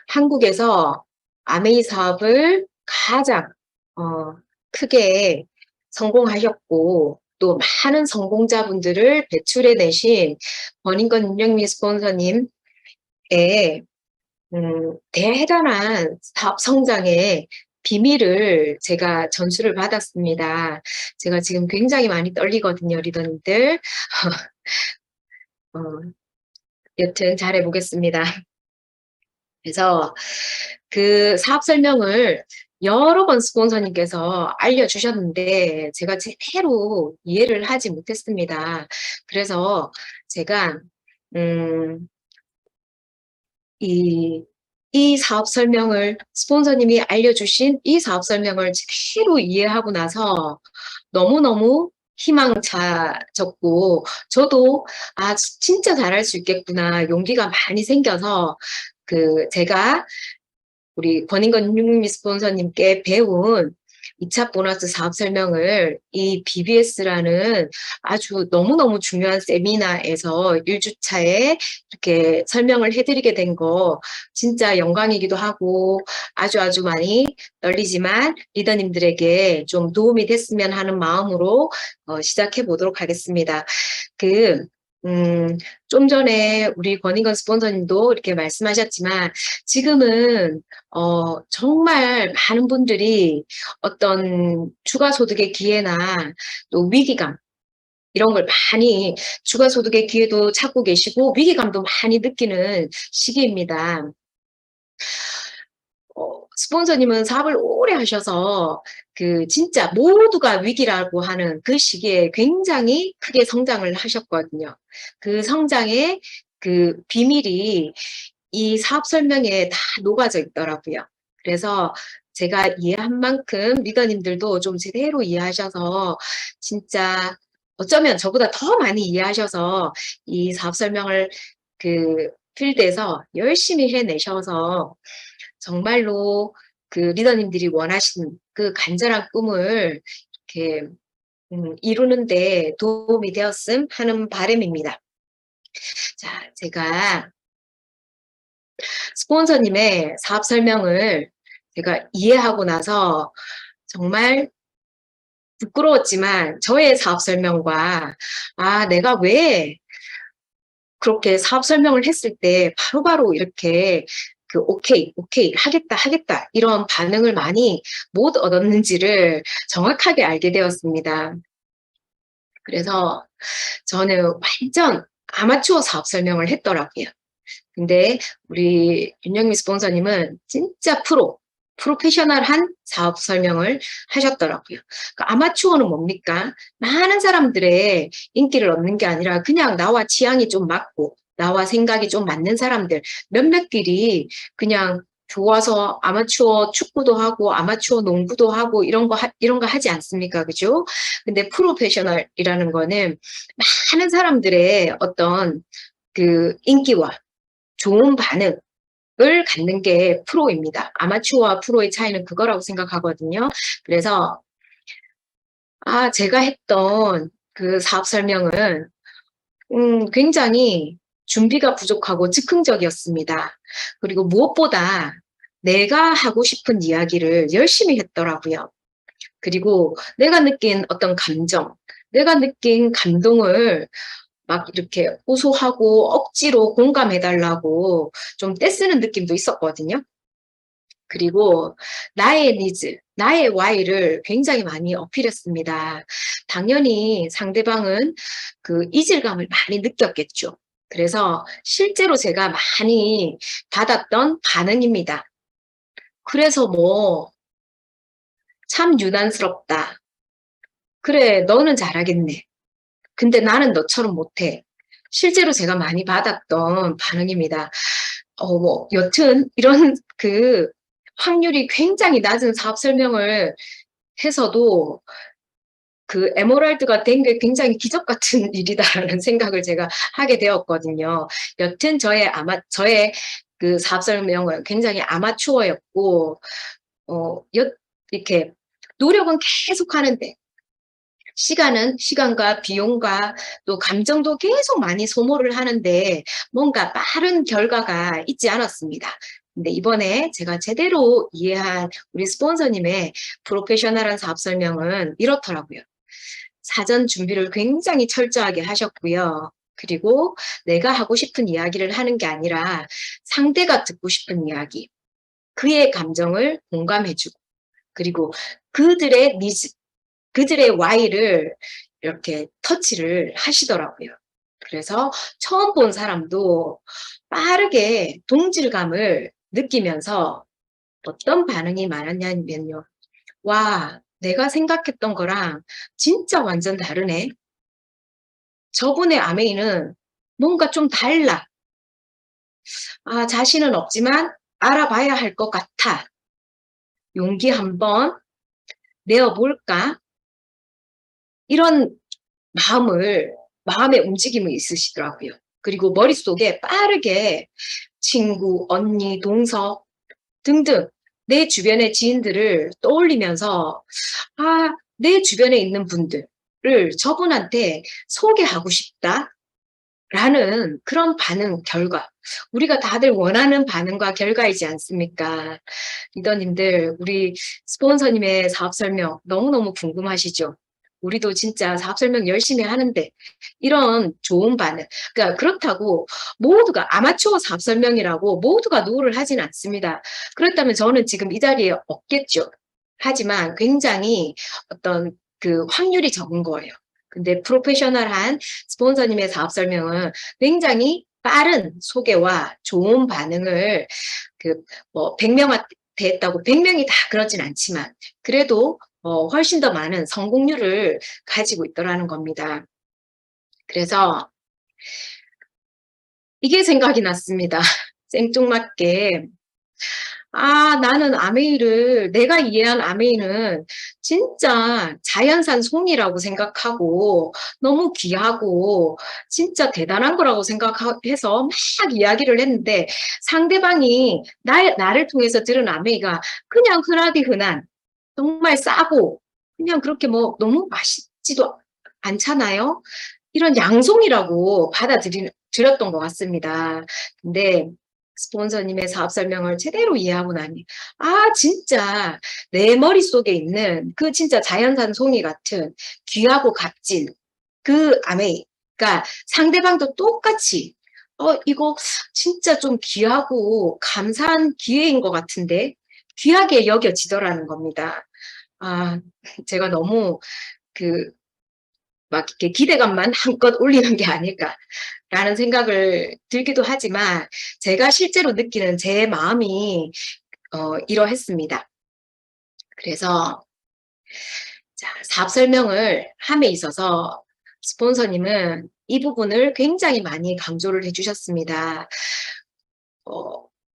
한국에서 아메이 사업을 가장 크게 성공하셨고 또 많은 성공자분들을 배출해내신 버닝건 윤영미 스폰서님의 대단한 사업 성장의 비밀을 제가 전수를 받았습니다. 제가 지금 굉장히 많이 떨리거든요, 리더님들. 어, 여튼 잘해보겠습니다. 그래서 그 사업 설명을 여러 번 스폰서님께서 알려주셨는데 제가 제대로 이해를 하지 못했습니다. 그래서 제가 이 사업 설명을 스폰서님이 알려주신 이 사업 설명을 제대로 이해하고 나서 너무너무 희망차졌고 저도 진짜 잘할 수 있겠구나 용기가 많이 생겨서 제가 우리 버닝건 윤영미 스폰서님께 배운 2차 보너스 사업 설명을 이 BBS라는 아주 너무너무 중요한 세미나에서 1주차에 이렇게 설명을 해드리게 된 거 진짜 영광이기도 하고 아주 많이 떨리지만 리더님들에게 좀 도움이 됐으면 하는 마음으로 시작해 보도록 하겠습니다. 좀 전에 우리 버닝건 스폰서님도 이렇게 말씀하셨지만 지금은 정말 많은 분들이 어떤 추가 소득의 기회나 또 위기감 이런 걸 많이 추가 소득의 기회도 찾고 계시고 위기감도 많이 느끼는 시기입니다. 스폰서님은 사업을 오래 하셔서 진짜 모두가 위기라고 하는 그 시기에 굉장히 크게 성장을 하셨거든요. 그 성장의 비밀이 이 사업 설명에 다 녹아져 있더라고요. 그래서 제가 이해한 만큼 리더님들도 좀 제대로 이해하셔서 진짜 어쩌면 저보다 더 많이 이해하셔서 이 사업 설명을 필드에서 열심히 해내셔서 정말로 리더님들이 원하시는 그 간절한 꿈을 이렇게 이루는데 도움이 되었음 하는 바람입니다. 자, 제가 스폰서님의 사업 설명을 제가 이해하고 나서 정말 부끄러웠지만 저의 사업 설명과 내가 왜 그렇게 사업 설명을 했을 때 바로바로 이렇게 오케이 하겠다 이런 반응을 많이 못 얻었는지를 정확하게 알게 되었습니다. 그래서 저는 완전 아마추어 사업 설명을 했더라고요. 근데 우리 윤영미 스폰서님은 진짜 프로페셔널한 사업 설명을 하셨더라고요. 아마추어는 뭡니까? 많은 사람들의 인기를 얻는 게 아니라 그냥 나와 취향이 좀 맞고 나와 생각이 좀 맞는 사람들 몇몇끼리 그냥 좋아서 아마추어 축구도 하고 아마추어 농구도 하고 이런 거 하지 않습니까? 그죠? 근데 프로페셔널이라는 거는 많은 사람들의 어떤 인기와 좋은 반응을 갖는 게 프로입니다. 아마추어와 프로의 차이는 그거라고 생각하거든요. 그래서 제가 했던 그 사업 설명은 굉장히 준비가 부족하고 즉흥적이었습니다. 그리고 무엇보다 내가 하고 싶은 이야기를 열심히 했더라고요. 그리고 내가 느낀 어떤 감정, 내가 느낀 감동을 막 이렇게 호소하고 억지로 공감해달라고 좀 떼쓰는 느낌도 있었거든요. 그리고 나의 니즈, 나의 Y를 굉장히 많이 어필했습니다. 당연히 상대방은 이질감을 많이 느꼈겠죠. 그래서 실제로 제가 많이 받았던 반응입니다. 그래서 참 유난스럽다. 그래, 너는 잘하겠네. 근데 나는 너처럼 못해. 실제로 제가 많이 받았던 반응입니다. 여튼 이런 확률이 굉장히 낮은 사업 설명을 해서도 에메랄드가 된 게 굉장히 기적 같은 일이다라는 생각을 제가 하게 되었거든요. 여튼 저의 사업 설명은 굉장히 아마추어였고, 이렇게 노력은 계속 하는데, 시간과 비용과 또 감정도 계속 많이 소모를 하는데 뭔가 빠른 결과가 있지 않았습니다. 근데 이번에 제가 제대로 이해한 우리 스폰서님의 프로페셔널한 사업 설명은 이렇더라고요. 사전 준비를 굉장히 철저하게 하셨고요. 그리고 내가 하고 싶은 이야기를 하는 게 아니라 상대가 듣고 싶은 이야기, 그의 감정을 공감해 주고, 그리고 그들의 니즈, 그들의 Y를 이렇게 터치를 하시더라고요. 그래서 처음 본 사람도 빠르게 동질감을 느끼면서 어떤 반응이 많았냐면요. 와, 내가 생각했던 거랑 진짜 완전 다르네. 저분의 아메이는 뭔가 좀 달라. 아, 자신은 없지만 알아봐야 할 것 같아. 용기 한번 내어볼까? 이런 마음의 움직임이 있으시더라고요. 그리고 머릿속에 빠르게 친구, 언니, 동서 등등 내 주변의 지인들을 떠올리면서 아, 내 주변에 있는 분들을 저분한테 소개하고 싶다라는 그런 반응, 결과. 우리가 다들 원하는 반응과 결과이지 않습니까? 리더님들, 우리 스폰서님의 사업 설명 너무너무 궁금하시죠? 우리도 진짜 사업 설명 열심히 하는데 이런 좋은 반응. 그러니까 그렇다고 모두가 아마추어 사업 설명이라고 모두가 노를 하진 않습니다. 그렇다면 저는 지금 이 자리에 없겠죠. 하지만 굉장히 어떤 그 확률이 적은 거예요. 근데 프로페셔널한 스폰서님의 사업 설명은 굉장히 빠른 소개와 좋은 반응을 뭐 100명한테 했다고 100명이 다 그러진 않지만 그래도 훨씬 더 많은 성공률을 가지고 있더라는 겁니다. 그래서 이게 생각이 났습니다. 생뚱맞게 아, 나는 아메이를, 내가 이해한 아메이는 진짜 자연산 송이라고 생각하고 너무 귀하고 진짜 대단한 거라고 생각해서 막 이야기를 했는데 상대방이 나를 통해서 들은 아메이가 그냥 흔하디 흔한 정말 싸고 그냥 그렇게 뭐 너무 맛있지도 않잖아요. 이런 양송이라고 받아들였던 것 같습니다. 근데 스폰서님의 사업 설명을 제대로 이해하고 나니 아, 진짜 내 머릿속에 있는 그 진짜 자연산 송이 같은 귀하고 값진 그 아메이, 그러니까 상대방도 똑같이 이거 진짜 좀 귀하고 감사한 기회인 것 같은데 귀하게 여겨지더라는 겁니다. 아, 제가 너무 그 막 이렇게 기대감만 한껏 올리는 게 아닐까라는 생각을 들기도 하지만 제가 실제로 느끼는 제 마음이 이러했습니다. 그래서 자, 사업 설명을 함에 있어서 스폰서님은 이 부분을 굉장히 많이 강조를 해주셨습니다.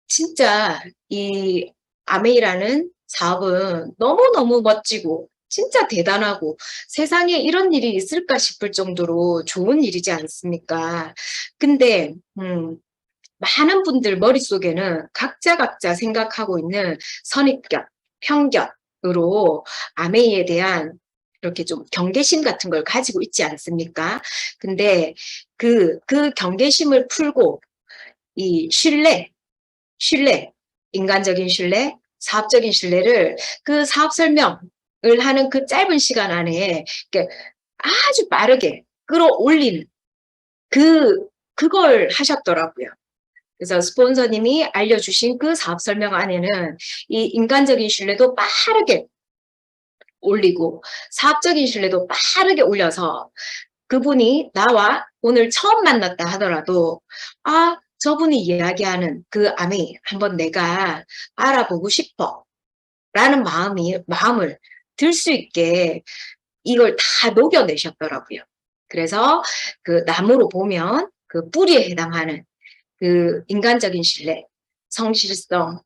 진짜 이 아메이라는 사업은 너무너무 멋지고 진짜 대단하고 세상에 이런 일이 있을까 싶을 정도로 좋은 일이지 않습니까? 근데 많은 분들 머릿속에는 각자 생각하고 있는 선입견, 편견으로 아메이에 대한 이렇게 좀 경계심 같은 걸 가지고 있지 않습니까? 근데 그 경계심을 풀고 이 신뢰, 인간적인 신뢰, 사업적인 신뢰를 그 사업 설명을 하는 그 짧은 시간 안에 아주 빠르게 끌어올리는 그걸 하셨더라고요. 그래서 스폰서님이 알려주신 그 사업 설명 안에는 이 인간적인 신뢰도 빠르게 올리고 사업적인 신뢰도 빠르게 올려서 그분이 나와 오늘 처음 만났다 하더라도 아, 저분이 이야기하는 그 아메이 한번 내가 알아보고 싶어 라는 마음을 들 수 있게 이걸 다 녹여내셨더라고요. 그래서 그 나무로 보면 그 뿌리에 해당하는 그 인간적인 신뢰, 성실성,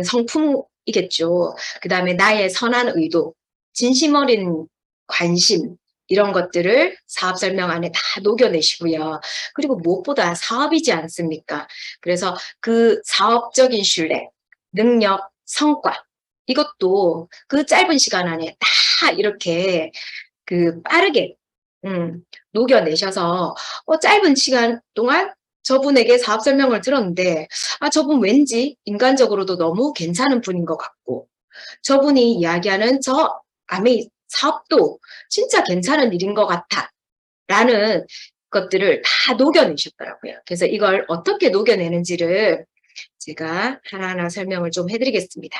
성품이겠죠. 그 다음에 나의 선한 의도, 진심 어린 관심, 이런 것들을 사업 설명 안에 다 녹여내시고요. 그리고 무엇보다 사업이지 않습니까? 그래서 그 사업적인 신뢰, 능력, 성과, 이것도 그 짧은 시간 안에 다 이렇게 빠르게 녹여내셔서 짧은 시간 동안 저분에게 사업 설명을 들었는데 저분 왠지 인간적으로도 너무 괜찮은 분인 것 같고 저분이 이야기하는 저 아메이 사업도 진짜 괜찮은 일인 것 같아 라는 것들을 다 녹여내셨더라고요. 그래서 이걸 어떻게 녹여내는지를 제가 하나하나 설명을 좀 해드리겠습니다.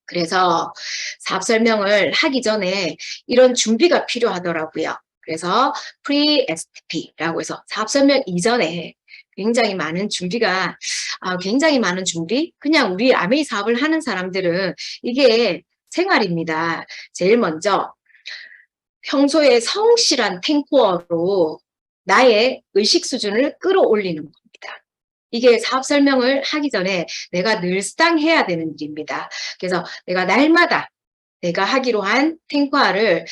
그래서 사업 설명을 하기 전에 이런 준비가 필요하더라고요. 그래서 pre-STP라고 해서 사업 설명 이전에 굉장히 많은 준비가 굉장히 많은 준비? 그냥 우리 아메이 사업을 하는 사람들은 이게 생활입니다. 제일 먼저 평소에 성실한 탱코어로 나의 의식 수준을 끌어올리는 겁니다. 이게 사업 설명을 하기 전에 내가 늘상 해야 되는 일입니다. 그래서 내가 날마다 내가 하기로 한 탱코어를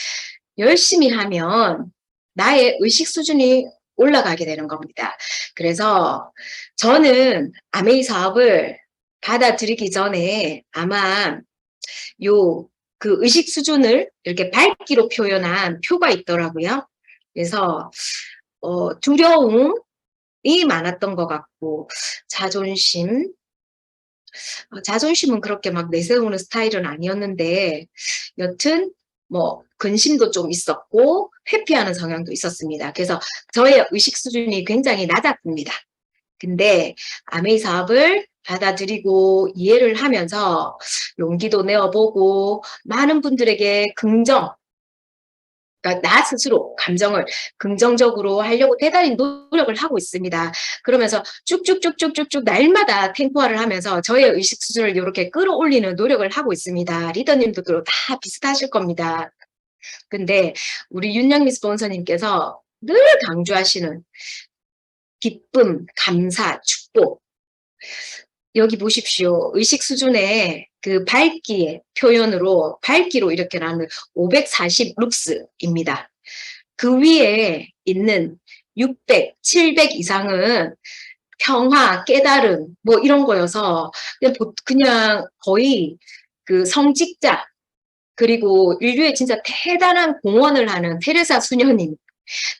열심히 하면 나의 의식 수준이 올라가게 되는 겁니다. 그래서 저는 아메이 사업을 받아들이기 전에 아마 그 의식 수준을 이렇게 밝기로 표현한 표가 있더라고요. 그래서 두려움이 많았던 것 같고 자존심, 자존심은 그렇게 막 내세우는 스타일은 아니었는데 여튼 뭐 근심도 좀 있었고 회피하는 성향도 있었습니다. 그래서 저의 의식 수준이 굉장히 낮았습니다. 근데 아메이 사업을 받아들이고 이해를 하면서 용기도 내어보고 많은 분들에게 그러니까 나 스스로 감정을 긍정적으로 하려고 대단히 노력을 하고 있습니다. 그러면서 쭉쭉쭉쭉쭉쭉 날마다 탱포화를 하면서 저의 의식 수준을 이렇게 끌어올리는 노력을 하고 있습니다. 리더님도 다 비슷하실 겁니다. 근데 우리 윤영미 스폰서님께서 늘 강조하시는 기쁨, 감사, 축복. 여기 보십시오. 의식 수준의 그 밝기의 표현으로 밝기로 이렇게 나누는 540 룩스입니다. 그 위에 있는 600, 700 이상은 평화, 깨달음 뭐 이런 거여서 그냥 거의 그 성직자 그리고 인류에 진짜 대단한 공헌을 하는 테레사 수녀님,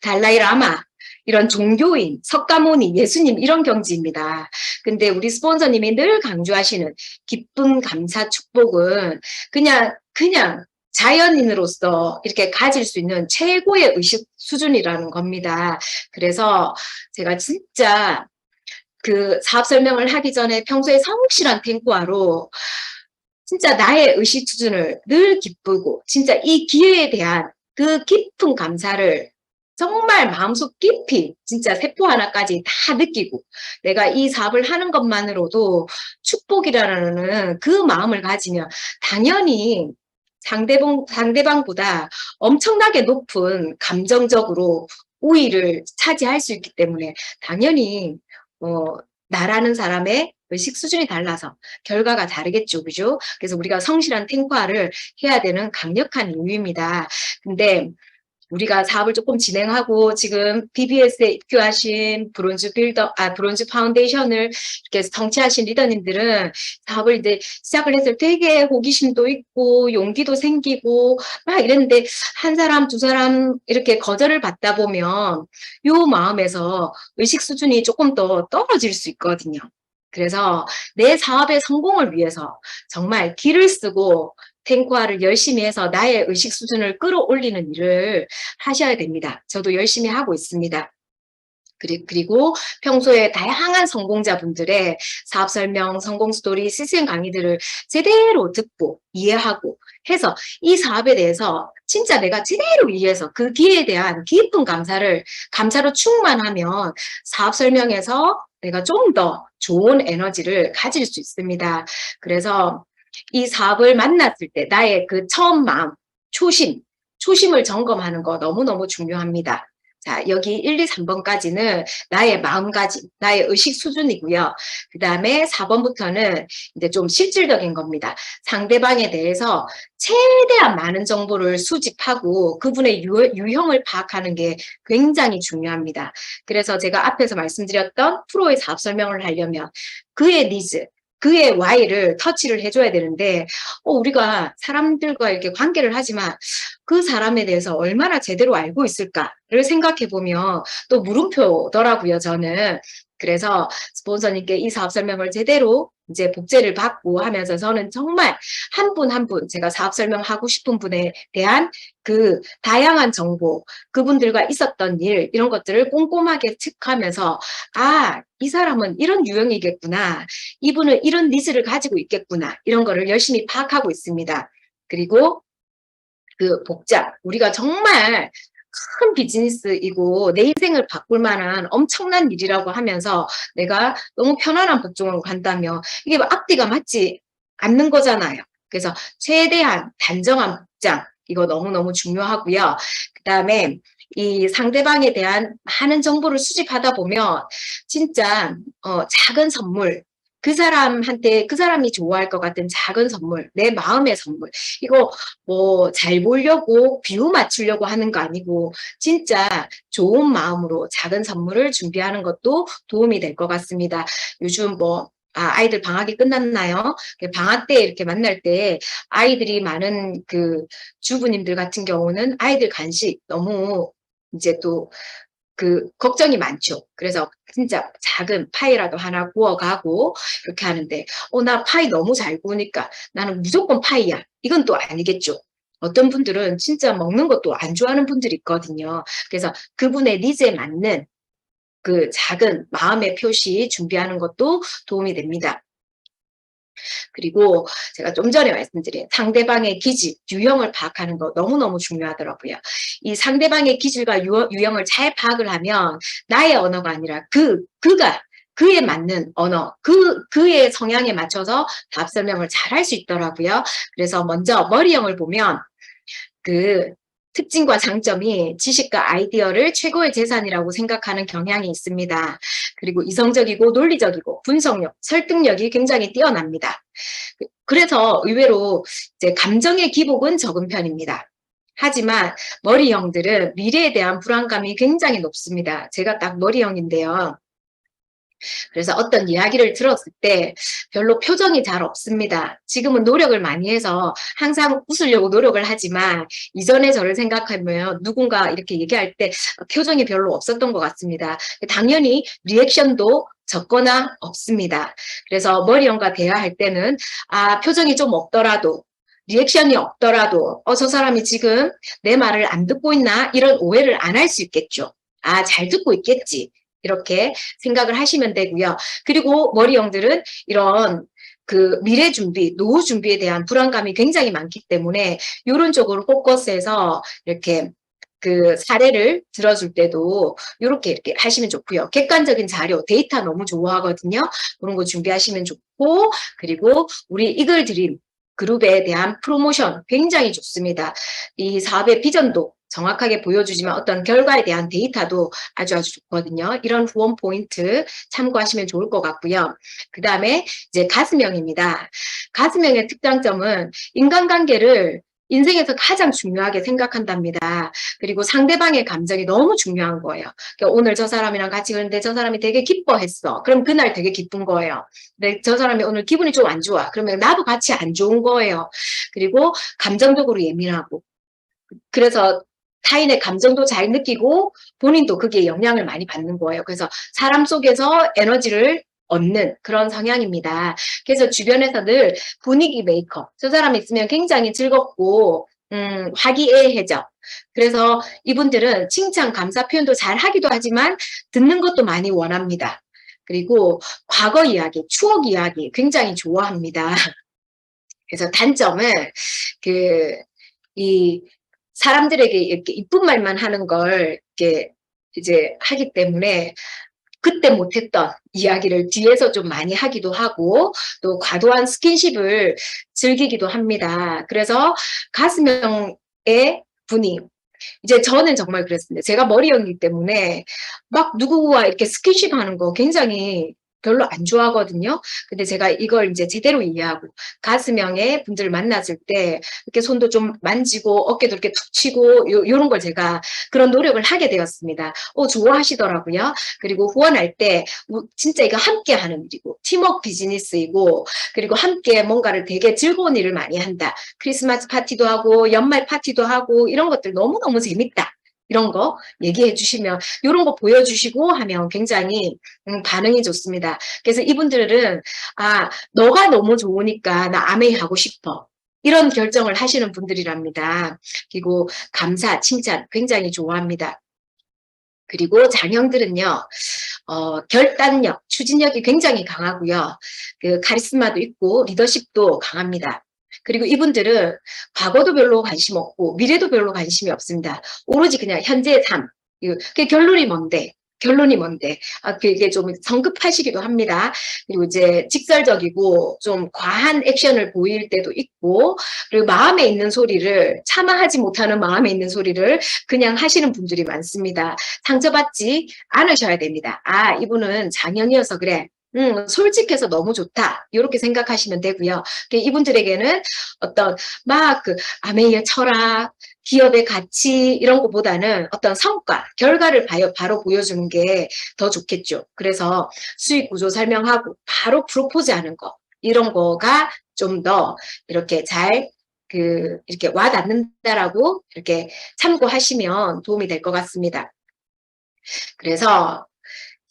달라이 라마 이런 종교인, 석가모니, 예수님 이런 경지입니다. 근데 우리 스폰서님이 늘 강조하시는 기쁨, 감사, 축복은 그냥 자연인으로서 이렇게 가질 수 있는 최고의 의식 수준이라는 겁니다. 그래서 제가 진짜 그 사업 설명을 하기 전에 평소에 성실한 탱고화로 진짜 나의 의식 수준을 늘 기쁘고 진짜 이 기회에 대한 그 깊은 감사를 정말 마음속 깊이 진짜 세포 하나까지 다 느끼고 내가 이 사업을 하는 것만으로도 축복이라는 그 마음을 가지면 당연히 상대방보다 엄청나게 높은 감정적으로 우위를 차지할 수 있기 때문에 당연히 나라는 사람의 의식 수준이 달라서 결과가 다르겠죠. 그죠? 그래서 우리가 성실한 탱과를 해야 되는 강력한 이유입니다. 근데 우리가 사업을 조금 진행하고 지금 BBS에 입교하신 브론즈 파운데이션을 이렇게 성취하신 리더님들은 사업을 이제 시작을 했을 때 되게 호기심도 있고 용기도 생기고 막 이랬는데 한 사람 두 사람 이렇게 거절을 받다 보면 요 마음에서 의식 수준이 조금 더 떨어질 수 있거든요. 그래서 내 사업의 성공을 위해서 정말 기를 쓰고 탱고화를 열심히 해서 나의 의식 수준을 끌어올리는 일을 하셔야 됩니다. 저도 열심히 하고 있습니다. 그리고 평소에 다양한 성공자분들의 사업 설명, 성공 스토리, CCM 강의들을 제대로 듣고 이해하고 해서 이 사업에 대해서 진짜 내가 제대로 이해해서 그 기회에 대한 깊은 감사로 충만하면 사업 설명에서 내가 좀 더 좋은 에너지를 가질 수 있습니다. 그래서 이 사업을 만났을 때 나의 그 처음 마음, 초심을 점검하는 거 너무너무 중요합니다. 자, 여기 1, 2, 3번까지는 나의 마음가짐, 나의 의식 수준이고요. 그 다음에 4번부터는 이제 좀 실질적인 겁니다. 상대방에 대해서 최대한 많은 정보를 수집하고 그분의 유형을 파악하는 게 굉장히 중요합니다. 그래서 제가 앞에서 말씀드렸던 프로의 사업 설명을 하려면 그의 니즈, 그의 Y를 터치를 해줘야 되는데, 우리가 사람들과 이렇게 관계를 하지만 그 사람에 대해서 얼마나 제대로 알고 있을까를 생각해 보면 또 물음표더라고요, 저는. 그래서 스폰서님께 이 사업 설명을 제대로 이제 복제를 받고 하면서 저는 정말 한 분 한 분 제가 사업 설명하고 싶은 분에 대한 그 다양한 정보, 그분들과 있었던 일, 이런 것들을 꼼꼼하게 체크하면서, 아, 이 사람은 이런 유형이겠구나. 이분은 이런 니즈를 가지고 있겠구나. 이런 거를 열심히 파악하고 있습니다. 그리고 그 복장, 우리가 정말 큰 비즈니스이고 내 인생을 바꿀 만한 엄청난 일이라고 하면서 내가 너무 편안한 복장으로 간다면 이게 앞뒤가 맞지 않는 거잖아요. 그래서 최대한 단정한 복장, 이거 너무너무 중요하고요. 그 다음에 이 상대방에 대한 많은 정보를 수집하다 보면 진짜 작은 선물, 그 사람한테 그 사람이 좋아할 것 같은 작은 선물, 내 마음의 선물, 이거 뭐 잘 보려고 비유 맞추려고 하는 거 아니고 진짜 좋은 마음으로 작은 선물을 준비하는 것도 도움이 될 것 같습니다. 요즘 뭐 아이들 방학이 끝났나요? 방학 때 이렇게 만날 때 아이들이 많은 그 주부님들 같은 경우는 아이들 간식 너무 이제 또 그 걱정이 많죠. 그래서 진짜 작은 파이라도 하나 구워가고 이렇게 하는데 나 파이 너무 잘 구우니까 나는 무조건 파이야. 이건 또 아니겠죠. 어떤 분들은 진짜 먹는 것도 안 좋아하는 분들이 있거든요. 그래서 그분의 니즈에 맞는 그 작은 마음의 표시 준비하는 것도 도움이 됩니다. 그리고 제가 좀 전에 말씀드린 상대방의 기질, 유형을 파악하는 거 너무너무 중요하더라고요. 이 상대방의 기질과 유형을 잘 파악을 하면 나의 언어가 아니라 그가 그에 맞는 언어, 그의 성향에 맞춰서 답 설명을 잘 할 수 있더라고요. 그래서 먼저 머리형을 보면 그 특징과 장점이 지식과 아이디어를 최고의 재산이라고 생각하는 경향이 있습니다. 그리고 이성적이고 논리적이고 분석력, 설득력이 굉장히 뛰어납니다. 그래서 의외로 이제 감정의 기복은 적은 편입니다. 하지만 머리형들은 미래에 대한 불안감이 굉장히 높습니다. 제가 딱 머리형인데요. 그래서 어떤 이야기를 들었을 때 별로 표정이 잘 없습니다. 지금은 노력을 많이 해서 항상 웃으려고 노력을 하지만 이전에 저를 생각하면 누군가 이렇게 얘기할 때 표정이 별로 없었던 것 같습니다. 당연히 리액션도 적거나 없습니다. 그래서 머리형과 대화할 때는 표정이 좀 없더라도 리액션이 없더라도 저 사람이 지금 내 말을 안 듣고 있나 이런 오해를 안 할 수 있겠죠. 잘 듣고 있겠지. 이렇게 생각을 하시면 되고요. 그리고 머리형들은 이런 그 미래 준비, 노후 준비에 대한 불안감이 굉장히 많기 때문에 이런 쪽으로 포커스해서 이렇게 그 사례를 들어줄 때도 이렇게 하시면 좋고요. 객관적인 자료, 데이터 너무 좋아하거든요. 그런 거 준비하시면 좋고, 그리고 우리 이글 드림 그룹에 대한 프로모션 굉장히 좋습니다. 이 사업의 비전도 정확하게 보여주지만 어떤 결과에 대한 데이터도 아주 좋거든요. 이런 후원 포인트 참고하시면 좋을 것 같고요. 그 다음에 이제 가슴형입니다. 가슴형의 특장점은 인간관계를 인생에서 가장 중요하게 생각한답니다. 그리고 상대방의 감정이 너무 중요한 거예요. 그러니까 오늘 저 사람이랑 같이 그랬는데 저 사람이 되게 기뻐했어. 그럼 그날 되게 기쁜 거예요. 근데 저 사람이 오늘 기분이 좀 안 좋아. 그러면 나도 같이 안 좋은 거예요. 그리고 감정적으로 예민하고. 그래서 타인의 감정도 잘 느끼고 본인도 그게 영향을 많이 받는 거예요. 그래서 사람 속에서 에너지를 얻는 그런 성향입니다. 그래서 주변에서 늘 분위기 메이커, 저 사람 있으면 굉장히 즐겁고 화기애애해져. 그래서 이분들은 칭찬, 감사 표현도 잘 하기도 하지만 듣는 것도 많이 원합니다. 그리고 과거 이야기, 추억 이야기 굉장히 좋아합니다. 그래서 단점은 이 사람들에게 이렇게 이쁜 말만 하는 걸 이렇게 이제 하기 때문에 그때 못했던 이야기를 뒤에서 좀 많이 하기도 하고 또 과도한 스킨십을 즐기기도 합니다. 그래서 가슴형의 분이 이제 저는 정말 그랬습니다. 제가 머리형이기 때문에 막 누구와 이렇게 스킨십 하는 거 굉장히 별로 안 좋아하거든요. 근데 제가 이걸 이제 제대로 이해하고 가스명의 분들을 만났을 때 이렇게 손도 좀 만지고 어깨도 이렇게 툭 치고 요런 걸 제가 그런 노력을 하게 되었습니다. 좋아하시더라고요. 그리고 후원할 때 진짜 이거 함께 하는 일이고 팀워크 비즈니스이고 그리고 함께 뭔가를 되게 즐거운 일을 많이 한다. 크리스마스 파티도 하고 연말 파티도 하고 이런 것들 너무너무 재밌다. 이런 거 얘기해 주시면 이런 거 보여주시고 하면 굉장히 반응이 좋습니다. 그래서 이분들은 너가 너무 좋으니까 나 아메이 하고 싶어. 이런 결정을 하시는 분들이랍니다. 그리고 감사, 칭찬 굉장히 좋아합니다. 그리고 장형들은요, 결단력, 추진력이 굉장히 강하고요. 그 카리스마도 있고 리더십도 강합니다. 그리고 이분들은 과거도 별로 관심 없고 미래도 별로 관심이 없습니다. 오로지 그냥 현재의 삶. 그 결론이 뭔데? 결론이 뭔데? 그게 좀 성급하시기도 합니다. 그리고 이제 직설적이고 좀 과한 액션을 보일 때도 있고, 그리고 마음에 있는 소리를 차마 하지 못하는 마음에 있는 소리를 그냥 하시는 분들이 많습니다. 상처받지 않으셔야 됩니다. 이분은 장형이어서 그래. 솔직해서 너무 좋다. 이렇게 생각하시면 되고요. 이분들에게는 어떤 아메이의 철학, 기업의 가치 이런 것보다는 어떤 성과, 결과를 바로 보여주는 게 더 좋겠죠. 그래서 수익 구조 설명하고 바로 프로포즈 하는 거 이런 거가 좀 더 이렇게 이렇게 와닿는다라고 이렇게 참고하시면 도움이 될 것 같습니다. 그래서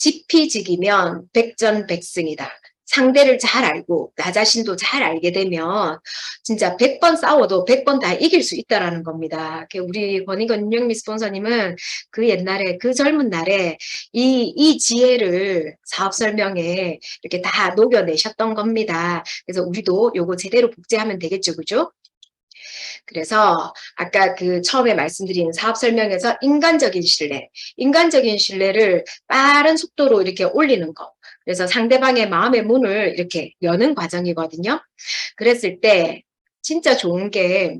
지피지기면 백전백승이다. 상대를 잘 알고 나 자신도 잘 알게 되면 진짜 100번 싸워도 100번 다 이길 수 있다라는 겁니다. 우리 권익원 윤영미 스폰서님은 그 옛날에 그 젊은 날에 이 지혜를 사업 설명에 이렇게 다 녹여내셨던 겁니다. 그래서 우리도 요거 제대로 복제하면 되겠죠, 그죠? 그래서 아까 그 처음에 말씀드린 사업 설명에서 인간적인 신뢰를 빠른 속도로 이렇게 올리는 거. 그래서 상대방의 마음의 문을 이렇게 여는 과정이거든요. 그랬을 때 진짜 좋은 게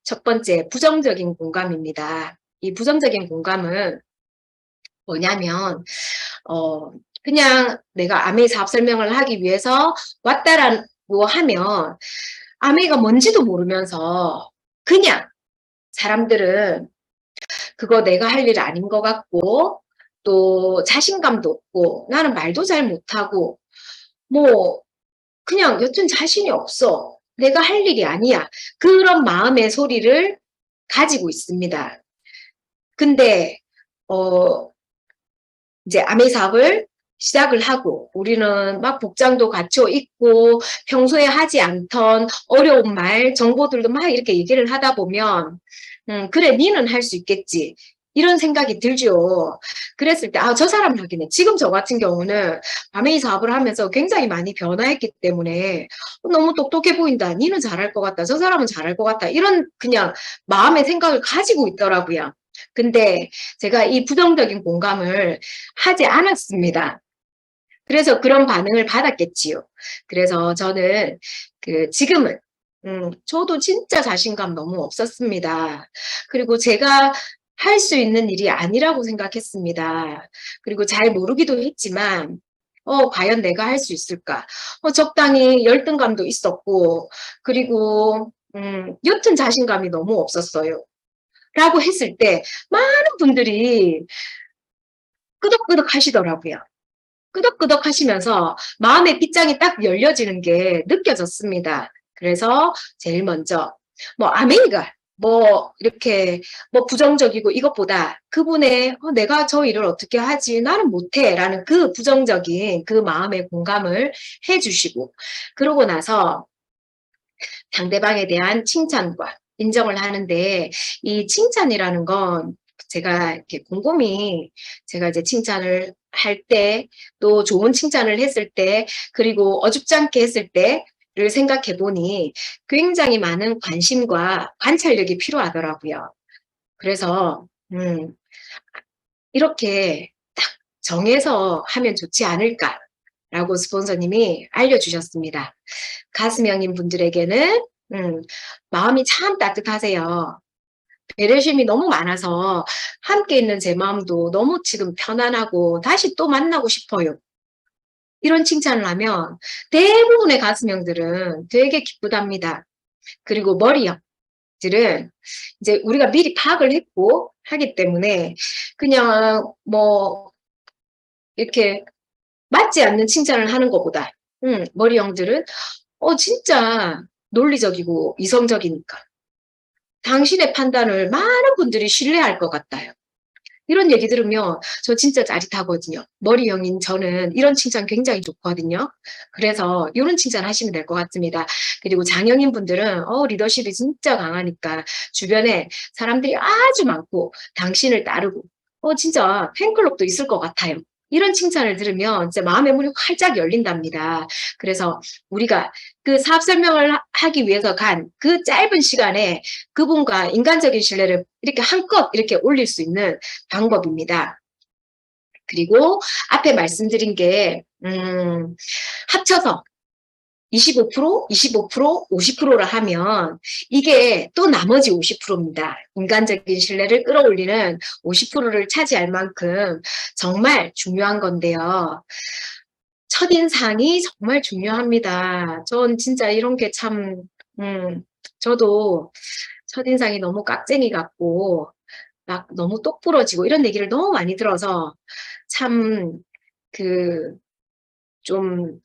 첫 번째 부정적인 공감입니다. 이 부정적인 공감은 뭐냐면 그냥 내가 아메이 사업 설명을 하기 위해서 왔다라고 하면 아메이가 뭔지도 모르면서 그냥 사람들은 그거 내가 할 일 아닌 것 같고 또 자신감도 없고 나는 말도 잘 못하고 뭐 그냥 여튼 자신이 없어. 내가 할 일이 아니야. 그런 마음의 소리를 가지고 있습니다. 근데 이제 아메이 사업을 시작을 하고 우리는 막 복장도 갖춰 입고 평소에 하지 않던 어려운 말, 정보들도 막 이렇게 얘기를 하다 보면 그래 니는 할 수 있겠지. 이런 생각이 들죠. 그랬을 때 저 사람 하기네. 지금 저 같은 경우는 아메이 사업을 하면서 굉장히 많이 변화했기 때문에 너무 똑똑해 보인다. 니는 잘할 것 같다. 저 사람은 잘할 것 같다. 이런 그냥 마음의 생각을 가지고 있더라고요. 근데 제가 이 부정적인 공감을 하지 않았습니다. 그래서 그런 반응을 받았겠지요. 그래서 저는 지금은 저도 진짜 자신감 너무 없었습니다. 그리고 제가 할 수 있는 일이 아니라고 생각했습니다. 그리고 잘 모르기도 했지만 과연 내가 할 수 있을까? 적당히 열등감도 있었고 그리고 여튼 자신감이 너무 없었어요. 라고 했을 때 많은 분들이 끄덕끄덕 하시더라고요. 끄덕끄덕 하시면서 마음의 빗장이 딱 열려지는 게 느껴졌습니다. 그래서 제일 먼저 아메이가 이렇게 부정적이고 이것보다 그분의 내가 저 일을 어떻게 하지 나는 못해 라는 그 부정적인 그 마음의 공감을 해주시고 그러고 나서 상대방에 대한 칭찬과 인정을 하는데 이 칭찬이라는 건 제가 이렇게 곰곰이 제가 이제 칭찬을 할 때 또 좋은 칭찬을 했을 때 그리고 어줍지 않게 했을 때를 생각해 보니 굉장히 많은 관심과 관찰력이 필요하더라고요. 그래서 이렇게 딱 정해서 하면 좋지 않을까라고 스폰서님이 알려주셨습니다. 가스명인 분들에게는 마음이 참 따뜻하세요. 배려심이 너무 많아서 함께 있는 제 마음도 너무 지금 편안하고 다시 또 만나고 싶어요. 이런 칭찬을 하면 대부분의 가수명들은 되게 기쁘답니다. 그리고 머리형들은 이제 우리가 미리 파악을 했고 하기 때문에 그냥 뭐 이렇게 맞지 않는 칭찬을 하는 것보다 머리형들은 진짜 논리적이고 이성적이니까 당신의 판단을 많은 분들이 신뢰할 것 같아요. 이런 얘기 들으면 저 진짜 짜릿하거든요. 머리형인 저는 이런 칭찬 굉장히 좋거든요. 그래서 이런 칭찬 하시면 될 것 같습니다. 그리고 장형인 분들은 리더십이 진짜 강하니까 주변에 사람들이 아주 많고 당신을 따르고 진짜 팬클럽도 있을 것 같아요. 이런 칭찬을 들으면 진짜 마음의 문이 활짝 열린답니다. 그래서 우리가 그 사업 설명을 하기 위해서 간 그 짧은 시간에 그분과 인간적인 신뢰를 이렇게 한껏 이렇게 올릴 수 있는 방법입니다. 그리고 앞에 말씀드린 게 합쳐서 25%, 25%, 50%를 하면 이게 또 나머지 50%입니다. 인간적인 신뢰를 끌어올리는 50%를 차지할 만큼 정말 중요한 건데요. 첫인상이 정말 중요합니다. 전 진짜 이런 게 참, 저도 첫인상이 너무 깍쟁이 같고, 막 너무 똑부러지고 이런 얘기를 너무 많이 들어서 참, 그, 좀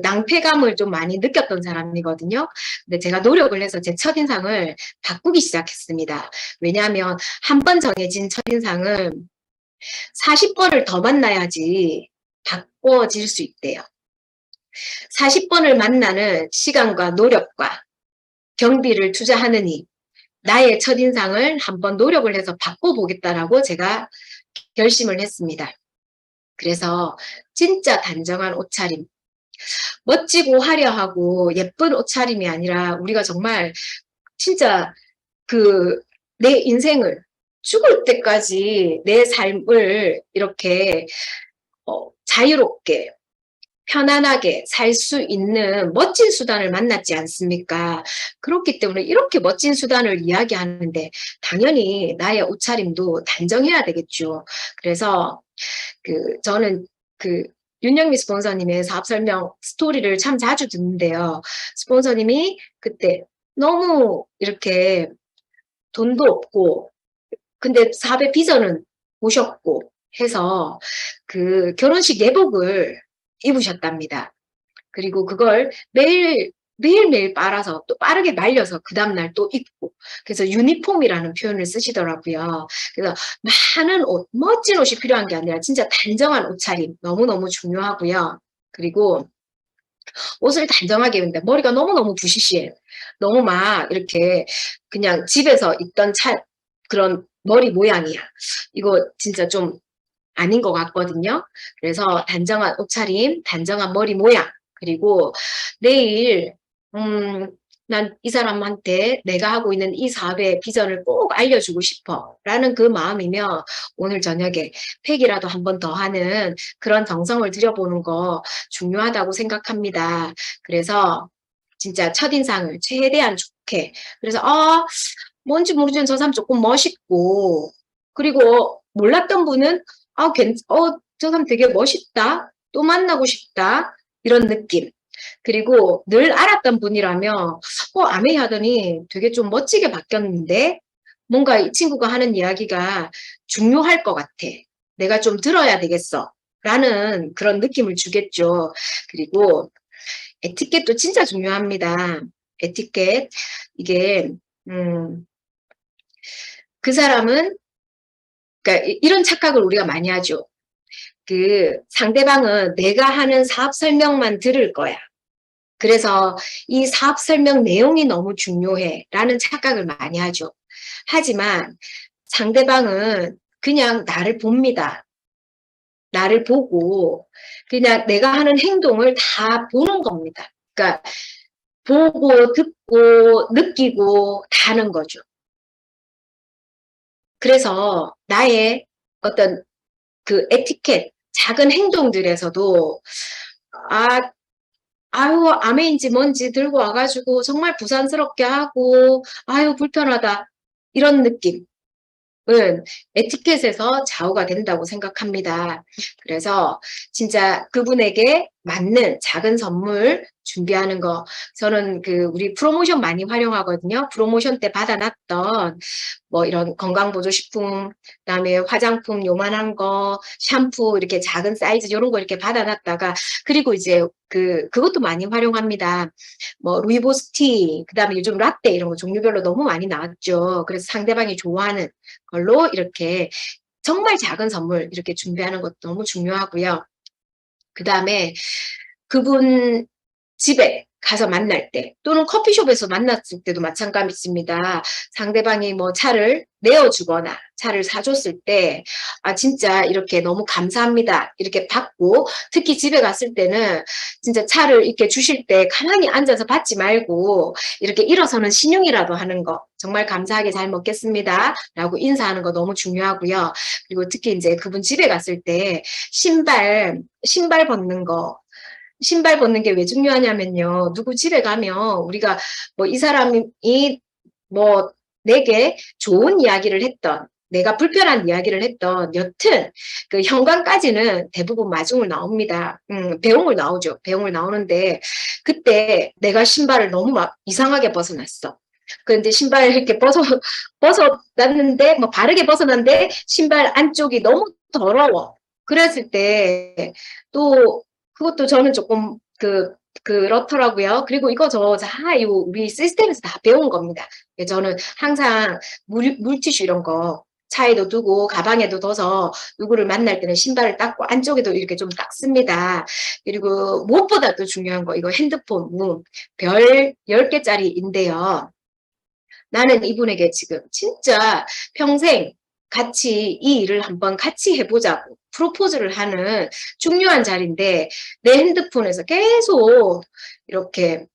낭패감을 좀 많이 느꼈던 사람이거든요. 근데 제가 노력을 해서 제 첫인상을 바꾸기 시작했습니다. 왜냐하면 한 번 정해진 첫인상은 40번을 더 만나야지 바꿔질 수 있대요. 40번을 만나는 시간과 노력과 경비를 투자하느니 나의 첫인상을 한번 노력을 해서 바꿔보겠다라고 제가 결심을 했습니다. 그래서 진짜 단정한 옷차림, 멋지고 화려하고 예쁜 옷차림이 아니라 우리가 정말 진짜 내 인생을 죽을 때까지 내 삶을 이렇게 자유롭게 편안하게 살 수 있는 멋진 수단을 만났지 않습니까? 그렇기 때문에 이렇게 멋진 수단을 이야기하는데 당연히 나의 옷차림도 단정해야 되겠죠. 그래서 저는 윤영미 스폰서님의 사업 설명 스토리를 참 자주 듣는데요. 스폰서님이 그때 너무 이렇게 돈도 없고 근데 사업의 비전은 보셨고 해서 결혼식 예복을 입으셨답니다. 그리고 그걸 매일매일 빨아서 또 빠르게 말려서 그 다음날 또 입고 그래서 유니폼이라는 표현을 쓰시더라고요. 그래서 많은 옷, 멋진 옷이 필요한 게 아니라 진짜 단정한 옷차림 너무너무 중요하고요. 그리고 옷을 단정하게 입는다. 머리가 너무너무 부시시해. 너무 막 이렇게 그냥 집에서 있던 그런 머리 모양이야. 이거 진짜 좀 아닌 것 같거든요. 그래서 단정한 옷차림, 단정한 머리 모양, 그리고 내일 난 이 사람한테 내가 하고 있는 이 사업의 비전을 꼭 알려주고 싶어 라는 그 마음이면 오늘 저녁에 팩이라도 한 번 더 하는 그런 정성을 들여보는 거 중요하다고 생각합니다. 그래서 진짜 첫인상을 최대한 좋게 그래서 뭔지 모르지만 저 사람 조금 멋있고 그리고 몰랐던 분은 저 사람 되게 멋있다. 또 만나고 싶다. 이런 느낌. 그리고 늘 알았던 분이라면 아메이 하더니 되게 좀 멋지게 바뀌었는데 뭔가 이 친구가 하는 이야기가 중요할 것 같아. 내가 좀 들어야 되겠어. 라는 그런 느낌을 주겠죠. 그리고 에티켓도 진짜 중요합니다. 에티켓. 이게 그 사람은 그러니까 이런 착각을 우리가 많이 하죠. 상대방은 내가 하는 사업 설명만 들을 거야. 그래서 이 사업 설명 내용이 너무 중요해 라는 착각을 많이 하죠. 하지만 상대방은 그냥 나를 봅니다. 나를 보고 그냥 내가 하는 행동을 다 보는 겁니다. 그러니까 보고 듣고 느끼고 다 하는 거죠. 그래서 나의 어떤 에티켓, 작은 행동들에서도 아유 아메인지 뭔지 들고 와가지고 정말 부산스럽게 하고 아유 불편하다 이런 느낌 에티켓에서 좌우가 된다고 생각합니다. 그래서 진짜 그분에게 맞는 작은 선물 준비하는 거. 저는 우리 프로모션 많이 활용하거든요. 프로모션 때 받아놨던 뭐 이런 건강보조식품, 그다음에 화장품 요만한 거, 샴푸 이렇게 작은 사이즈 이런 거 이렇게 받아놨다가, 그리고 이제 그것도 많이 활용합니다. 뭐 루이보스티, 그다음에 요즘 라떼 이런 거 종류별로 너무 많이 나왔죠. 그래서 상대방이 좋아하는 걸로 이렇게 정말 작은 선물 이렇게 준비하는 것도 너무 중요하고요. 그다음에 그분 집에 가서 만날 때, 또는 커피숍에서 만났을 때도 마찬가지입니다. 상대방이 뭐 차를 내어주거나 차를 사줬을 때, 아 진짜 이렇게 너무 감사합니다 이렇게 받고, 특히 집에 갔을 때는 진짜 차를 이렇게 주실 때 가만히 앉아서 받지 말고 이렇게 일어서는 신용이라도 하는 거, 정말 감사하게 잘 먹겠습니다 라고 인사하는 거 너무 중요하고요. 그리고 특히 이제 그분 집에 갔을 때 신발 벗는 거, 신발 벗는 게 왜 중요하냐면요. 누구 집에 가면 우리가 뭐 이 사람이 뭐 내게 좋은 이야기를 했던, 내가 불편한 이야기를 했던, 여튼 그 현관까지는 대부분 마중을 나옵니다. 배웅을 나오죠. 배웅을 나오는데, 그때 내가 신발을 너무 막 이상하게 벗어났어. 그런데 신발 이렇게 벗어났는데, 뭐 바르게 벗어났는데 신발 안쪽이 너무 더러워. 그랬을 때 또 그것도 저는 조금 그렇더라고요. 그리고 이거 우리 시스템에서 다 배운 겁니다. 저는 항상 물티슈 이런 거 차에도 두고 가방에도 둬서 누구를 만날 때는 신발을 닦고 안쪽에도 이렇게 좀 닦습니다. 그리고 무엇보다 도 중요한 거, 이거 핸드폰 별 10개짜리인데요. 나는 이분에게 지금 진짜 평생 같이 이 일을 한번 같이 해보자고 프로포즈를 하는 중요한 자리인데, 내 핸드폰에서 계속 이렇게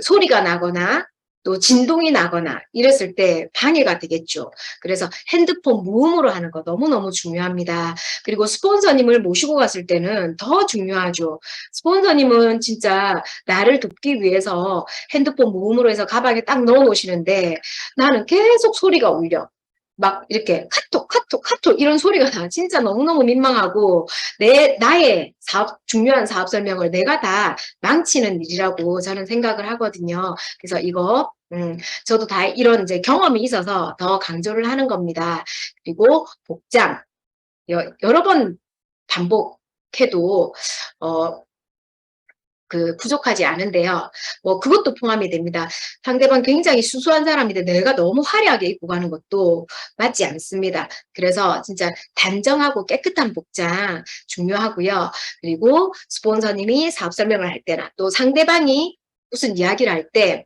소리가 나거나 또 진동이 나거나 이랬을 때 방해가 되겠죠. 그래서 핸드폰 무음으로 하는 거 너무너무 중요합니다. 그리고 스폰서님을 모시고 갔을 때는 더 중요하죠. 스폰서님은 진짜 나를 돕기 위해서 핸드폰 무음으로 해서 가방에 딱 넣어 놓으시는데, 나는 계속 소리가 울려. 막 이렇게 카톡 이런 소리가 나. 진짜 너무너무 민망하고, 나의 중요한 사업 설명을 내가 다 망치는 일이라고 저는 생각을 하거든요. 그래서 이거 저도 다 이런 이제 경험이 있어서 더 강조를 하는 겁니다. 그리고 복장 여러 번 반복해도 부족하지 않은데요. 뭐 그것도 포함이 됩니다. 상대방 굉장히 수수한 사람인데 내가 너무 화려하게 입고 가는 것도 맞지 않습니다. 그래서 진짜 단정하고 깨끗한 복장 중요하고요. 그리고 스폰서님이 사업 설명을 할 때나 또 상대방이 무슨 이야기를 할 때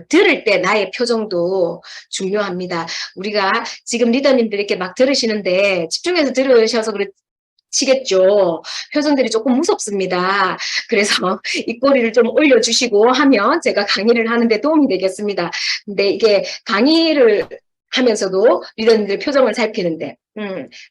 들을 때 나의 표정도 중요합니다. 우리가 지금 리더님들 이렇게 막 들으시는데 집중해서 들으셔서 그렇지겠죠. 표정들이 조금 무섭습니다. 그래서 입꼬리를 좀 올려주시고 하면 제가 강의를 하는데 도움이 되겠습니다. 근데 이게 강의를 하면서도 리더님들 표정을 살피는데,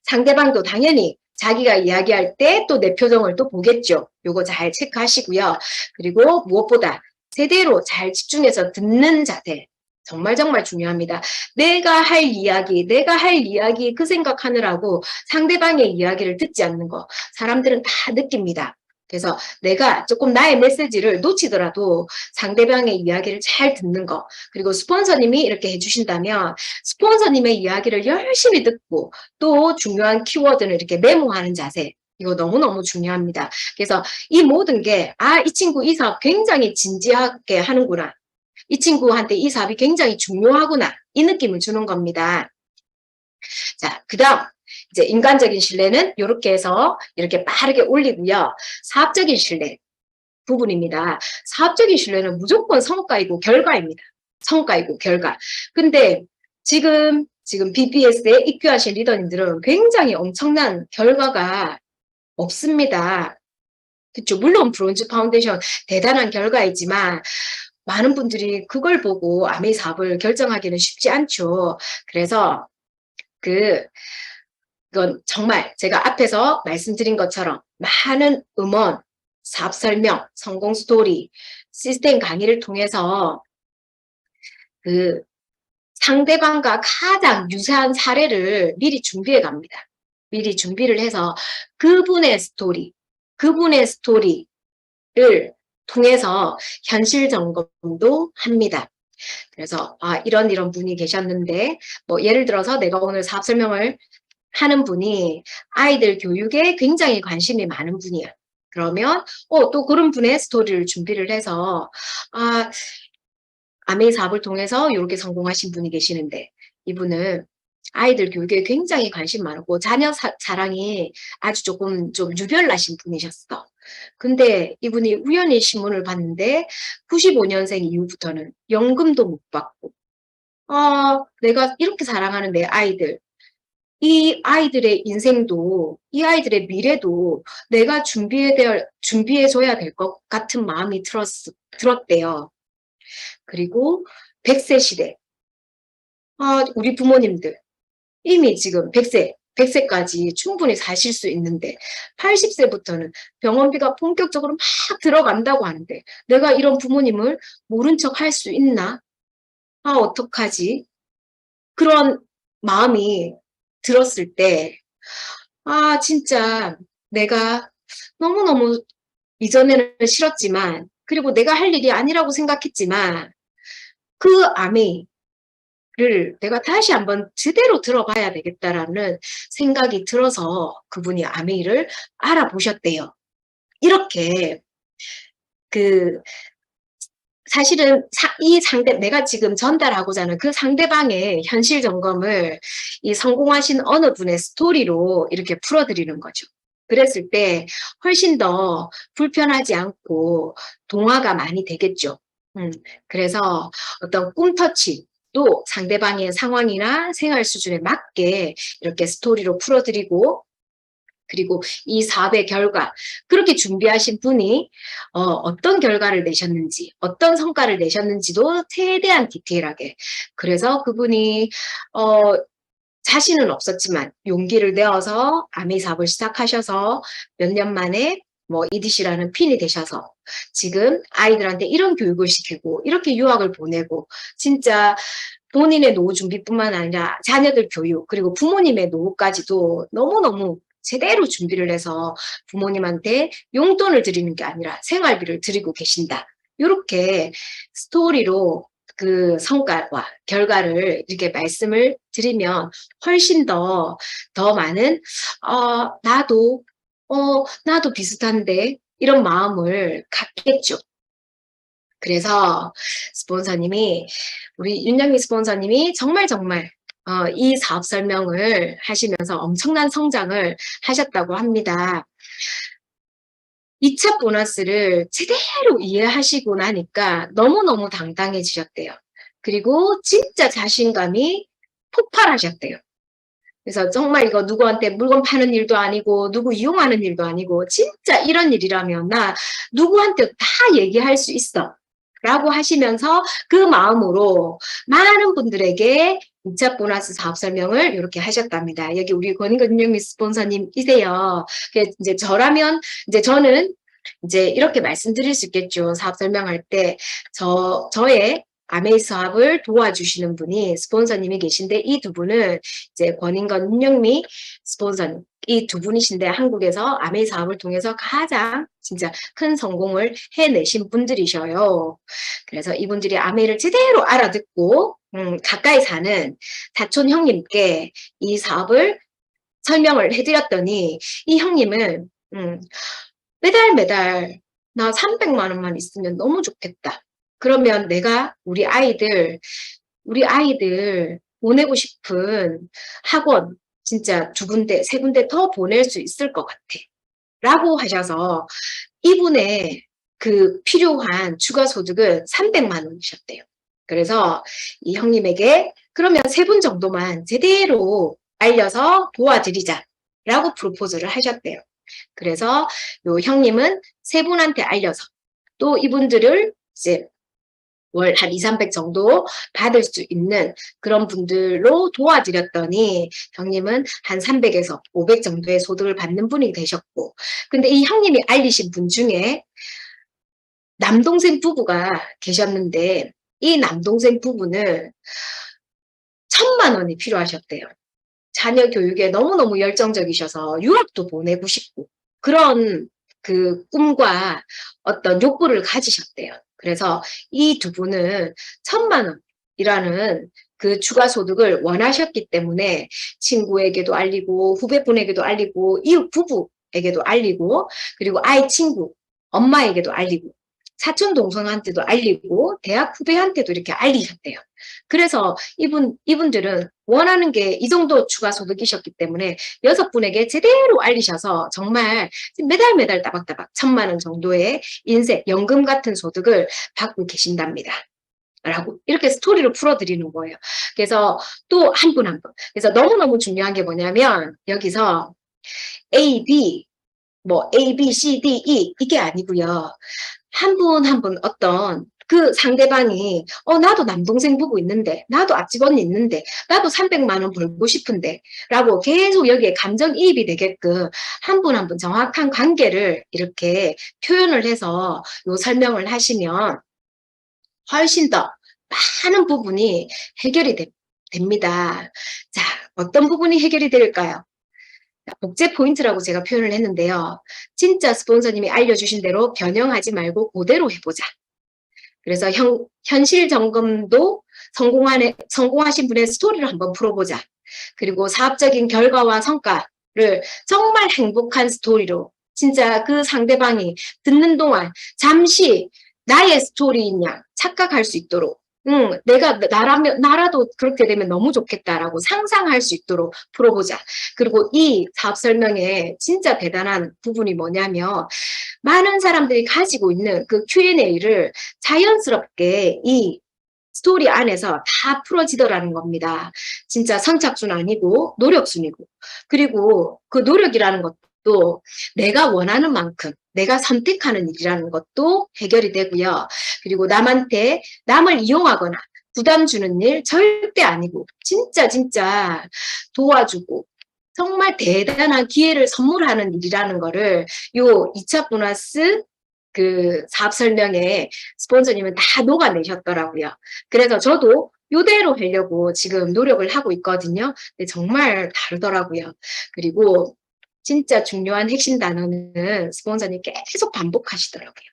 상대방도 당연히 자기가 이야기할 때 또 내 표정을 또 보겠죠. 요거 잘 체크하시고요. 그리고 무엇보다 제대로 잘 집중해서 듣는 자세, 정말 중요합니다. 내가 할 이야기 그 생각하느라고 상대방의 이야기를 듣지 않는 거, 사람들은 다 느낍니다. 그래서 내가 조금 나의 메시지를 놓치더라도 상대방의 이야기를 잘 듣는 거, 그리고 스폰서님이 이렇게 해주신다면 스폰서님의 이야기를 열심히 듣고 또 중요한 키워드는 이렇게 메모하는 자세, 이거 너무너무 중요합니다. 그래서 이 모든 게, 이 친구 이 사업 굉장히 진지하게 하는구나, 이 친구한테 이 사업이 굉장히 중요하구나, 이 느낌을 주는 겁니다. 자, 그 다음 이제 인간적인 신뢰는 이렇게 해서 이렇게 빠르게 올리고요. 사업적인 신뢰 부분입니다. 사업적인 신뢰는 무조건 성과이고 결과입니다. 성과이고 결과. 근데 지금 BBS에 입교하신 리더님들은 굉장히 엄청난 결과가 없습니다. 그렇죠. 물론 브론즈 파운데이션 대단한 결과이지만 많은 분들이 그걸 보고 아메이 사업을 결정하기는 쉽지 않죠. 그래서 이건 정말 제가 앞에서 말씀드린 것처럼 많은 음원, 사업 설명, 성공 스토리, 시스템 강의를 통해서 상대방과 가장 유사한 사례를 미리 준비해 갑니다. 미리 준비를 해서 그분의 스토리를 통해서 현실 점검도 합니다. 그래서 이런 이런 분이 계셨는데 뭐 예를 들어서 내가 오늘 사업 설명을 하는 분이 아이들 교육에 굉장히 관심이 많은 분이야. 그러면 또 그런 분의 스토리를 준비를 해서 아메이 사업을 통해서 이렇게 성공하신 분이 계시는데 이분은 아이들 교육에 굉장히 관심 많고 자녀 사랑이 아주 조금 좀 유별나신 분이셨어. 근데 이분이 우연히 신문을 봤는데 95년생 이후부터는 연금도 못 받고 내가 이렇게 사랑하는 내 아이들, 이 아이들의 인생도 이 아이들의 미래도 내가 준비해줘야 될 것 같은 마음이 들었대요. 그리고 100세 시대. 우리 부모님들 이미 지금 100세까지 충분히 사실 수 있는데 80세부터는 병원비가 본격적으로 막 들어간다고 하는데 내가 이런 부모님을 모른 척 할 수 있나? 어떡하지? 그런 마음이 들었을 때 진짜 내가 너무너무 이전에는 싫었지만 그리고 내가 할 일이 아니라고 생각했지만 그 아메이를 내가 다시 한번 제대로 들어봐야 되겠다라는 생각이 들어서 그분이 아메이를 알아보셨대요. 이렇게 사실은 내가 지금 전달하고자 하는 그 상대방의 현실 점검을 이 성공하신 어느 분의 스토리로 이렇게 풀어드리는 거죠. 그랬을 때 훨씬 더 불편하지 않고 동화가 많이 되겠죠. 그래서 어떤 꿈터치도 상대방의 상황이나 생활 수준에 맞게 이렇게 스토리로 풀어드리고 그리고 이 사업의 결과 그렇게 준비하신 분이 어떤 결과를 내셨는지 어떤 성과를 내셨는지도 최대한 디테일하게 그래서 그분이 자신은 없었지만 용기를 내어서 아메이 사업을 시작하셔서 몇 년 만에 뭐 EDC라는 핀이 되셔서 지금 아이들한테 이런 교육을 시키고 이렇게 유학을 보내고 진짜 본인의 노후 준비뿐만 아니라 자녀들 교육 그리고 부모님의 노후까지도 너무너무 제대로 준비를 해서 부모님한테 용돈을 드리는 게 아니라 생활비를 드리고 계신다. 이렇게 스토리로 그 성과와 결과를 이렇게 말씀을 드리면 훨씬 더 많은 나도 비슷한데 이런 마음을 갖겠죠. 그래서 우리 윤영미 스폰서님이 정말 이 사업 설명을 하시면서 엄청난 성장을 하셨다고 합니다. 2차 보너스를 제대로 이해하시고 나니까 너무너무 당당해지셨대요. 그리고 진짜 자신감이 폭발하셨대요. 그래서 정말 이거 누구한테 물건 파는 일도 아니고 누구 이용하는 일도 아니고 진짜 이런 일이라면 나 누구한테 다 얘기할 수 있어. 라고 하시면서 그 마음으로 많은 분들에게 2차 보너스 사업 설명을 이렇게 하셨답니다. 여기 우리 권인건 윤영미 스폰서님이세요. 이제 저라면 이제 저는 이제 이렇게 말씀드릴 수 있겠죠. 사업 설명할 때 저의 아메이 사업을 도와주시는 분이 스폰서님이 계신데 이 두 분은 이제 권인건 윤영미 스폰서님 이 두 분이신데 한국에서 아메이 사업을 통해서 가장 진짜 큰 성공을 해내신 분들이셔요. 그래서 이분들이 아메이를 제대로 알아듣고 가까이 사는 사촌 형님께 이 사업을 설명을 해드렸더니 이 형님은 매달 나 300만 원만 있으면 너무 좋겠다. 그러면 내가 우리 아이들 보내고 싶은 학원 진짜 2군데, 3군데 더 보낼 수 있을 것 같아. 라고 하셔서 이분의 그 필요한 추가 소득은 300만 원이셨대요. 그래서 이 형님에게 그러면 3분 정도만 제대로 알려서 도와드리자 라고 프로포즈를 하셨대요. 그래서 요 형님은 3분한테 알려서 또 이분들을 이제 월 한 200~300 정도 받을 수 있는 그런 분들로 도와드렸더니 형님은 한 300에서 500 정도의 소득을 받는 분이 되셨고 근데 이 형님이 알리신 분 중에 남동생 부부가 계셨는데 이 남동생 부부는 1,000만 원이 필요하셨대요. 자녀 교육에 너무너무 열정적이셔서 유학도 보내고 싶고 그런 그 꿈과 어떤 욕구를 가지셨대요. 그래서 이 두 분은 1,000만 원이라는 그 추가 소득을 원하셨기 때문에 친구에게도 알리고 후배분에게도 알리고 이웃 부부에게도 알리고 그리고 아이 친구 엄마에게도 알리고 사촌 동생한테도 알리고 대학 후배한테도 이렇게 알리셨대요. 그래서 이분들은 원하는 게 이 정도 추가 소득이셨기 때문에 6분에게 제대로 알리셔서 정말 매달 따박따박 1,000만 원 정도의 인생, 연금 같은 소득을 받고 계신답니다. 라고 이렇게 스토리를 풀어드리는 거예요. 그래서 또 한 분 한 분. 그래서 너무너무 중요한 게 뭐냐면 여기서 A, B, 뭐 A, B, C, D, E 이게 아니고요. 한 분 한 분 어떤 그 상대방이 나도 남동생 부부 있는데 나도 앞집 언니 있는데 나도 300만 원 벌고 싶은데 라고 계속 여기에 감정이입이 되게끔 한 분 한 분 정확한 관계를 이렇게 표현을 해서 요 설명을 하시면 훨씬 더 많은 부분이 해결이 됩니다. 자, 어떤 부분이 해결이 될까요? 복제 포인트라고 제가 표현을 했는데요. 진짜 스폰서님이 알려주신 대로 변형하지 말고 그대로 해보자. 그래서 현실 점검도 성공하신 분의 스토리를 한번 풀어보자. 그리고 사업적인 결과와 성과를 정말 행복한 스토리로 진짜 그 상대방이 듣는 동안 잠시 나의 스토리인 양 착각할 수 있도록 내가 나라도 그렇게 되면 너무 좋겠다라고 상상할 수 있도록 풀어보자. 그리고 이 사업 설명의 진짜 대단한 부분이 뭐냐면 많은 사람들이 가지고 있는 그 Q&A를 자연스럽게 이 스토리 안에서 다 풀어지더라는 겁니다. 진짜 선착순 아니고 노력순이고 그리고 그 노력이라는 것도 내가 원하는 만큼 내가 선택하는 일이라는 것도 해결이 되고요. 그리고 남을 이용하거나 부담 주는 일 절대 아니고 진짜 도와주고 정말 대단한 기회를 선물하는 일이라는 거를 요 2차 보너스 그 사업 설명에 스폰서님은 다 녹아내셨더라고요. 그래서 저도 요대로 하려고 지금 노력을 하고 있거든요. 근데 정말 다르더라고요. 그리고 진짜 중요한 핵심 단어는 스폰서님 계속 반복하시더라고요.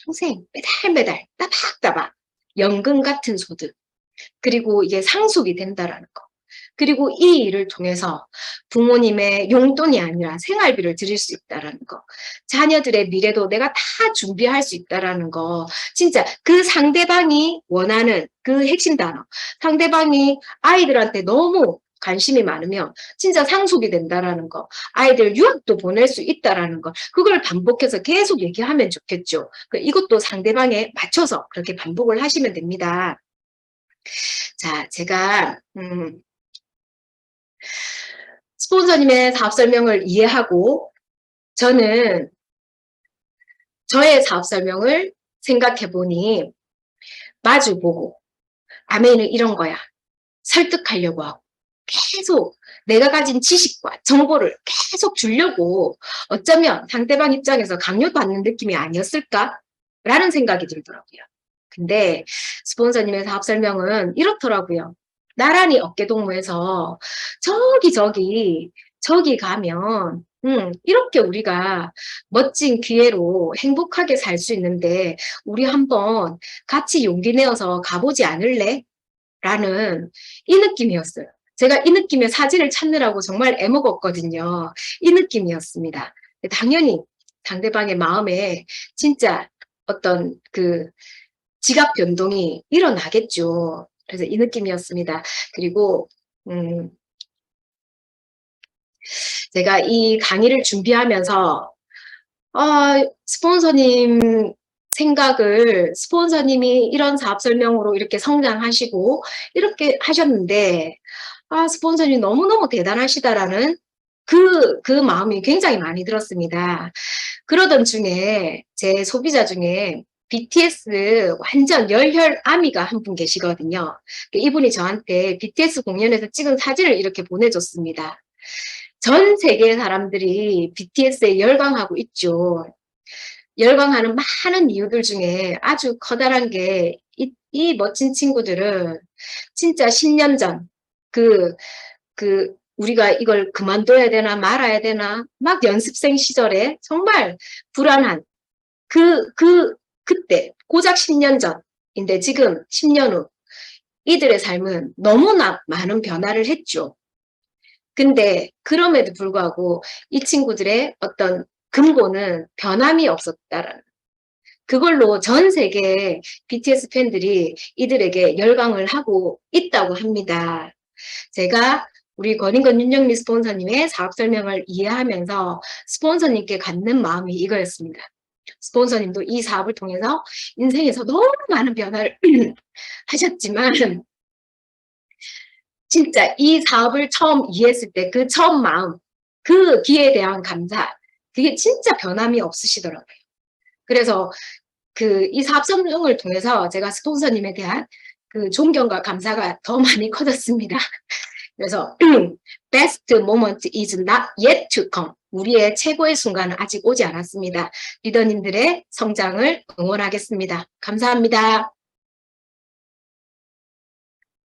평생 매달 따박따박 연금 같은 소득 그리고 이게 상속이 된다라는 거. 그리고 이 일을 통해서 부모님의 용돈이 아니라 생활비를 드릴 수 있다는 거. 자녀들의 미래도 내가 다 준비할 수 있다는 거. 진짜 그 상대방이 원하는 그 핵심 단어. 상대방이 아이들한테 너무 관심이 많으면 진짜 상속이 된다는 거. 아이들 유학도 보낼 수 있다는 거. 그걸 반복해서 계속 얘기하면 좋겠죠. 이것도 상대방에 맞춰서 그렇게 반복을 하시면 됩니다. 자, 제가 스폰서님의 사업 설명을 이해하고 저는 저의 사업 설명을 생각해 보니 마주보고 아멘은 이런 거야. 설득하려고 하고 계속 내가 가진 지식과 정보를 계속 주려고 어쩌면 상대방 입장에서 강요받는 느낌이 아니었을까? 라는 생각이 들더라고요. 근데 스폰서님의 사업 설명은 이렇더라고요. 나란히 어깨동무해서 저기 가면 이렇게 우리가 멋진 기회로 행복하게 살 수 있는데 우리 한번 같이 용기 내어서 가보지 않을래? 라는 이 느낌이었어요. 제가 이 느낌의 사진을 찾느라고 정말 애먹었거든요. 이 느낌이었습니다. 당연히 상대방의 마음에 진짜 어떤 그 지각 변동이 일어나겠죠. 그래서 이 느낌이었습니다. 그리고 제가 이 강의를 준비하면서 스폰서님 생각을 스폰서님이 이런 사업 설명으로 이렇게 성장하시고 이렇게 하셨는데 스폰서님 너무너무 대단하시다라는 그 마음이 굉장히 많이 들었습니다. 그러던 중에 제 소비자 중에 BTS 완전 열혈 아미가 한 분 계시거든요. 이분이 저한테 BTS 공연에서 찍은 사진을 이렇게 보내줬습니다. 전 세계 사람들이 BTS에 열광하고 있죠. 열광하는 많은 이유들 중에 아주 커다란 게 이 멋진 친구들은 진짜 10년 전, 우리가 이걸 그만둬야 되나 말아야 되나, 막 연습생 시절에 정말 불안한, 그때, 고작 10년 전인데 지금 10년 후, 이들의 삶은 너무나 많은 변화를 했죠. 근데 그럼에도 불구하고 이 친구들의 어떤 근본은 변함이 없었다라는, 그걸로 전 세계 BTS 팬들이 이들에게 열광을 하고 있다고 합니다. 제가 우리 권인건 윤영미 스폰서님의 사업 설명을 이해하면서 스폰서님께 갖는 마음이 이거였습니다. 스폰서님도 이 사업을 통해서 인생에서 너무 많은 변화를 하셨지만 진짜 이 사업을 처음 이해했을 때 그 처음 마음, 그 기회에 대한 감사, 그게 진짜 변함이 없으시더라고요. 그래서 이 사업 설명을 통해서 제가 스폰서님에 대한 그 존경과 감사가 더 많이 커졌습니다. 그래서 best moment is not yet to come. 우리의 최고의 순간은 아직 오지 않았습니다. 리더님들의 성장을 응원하겠습니다. 감사합니다.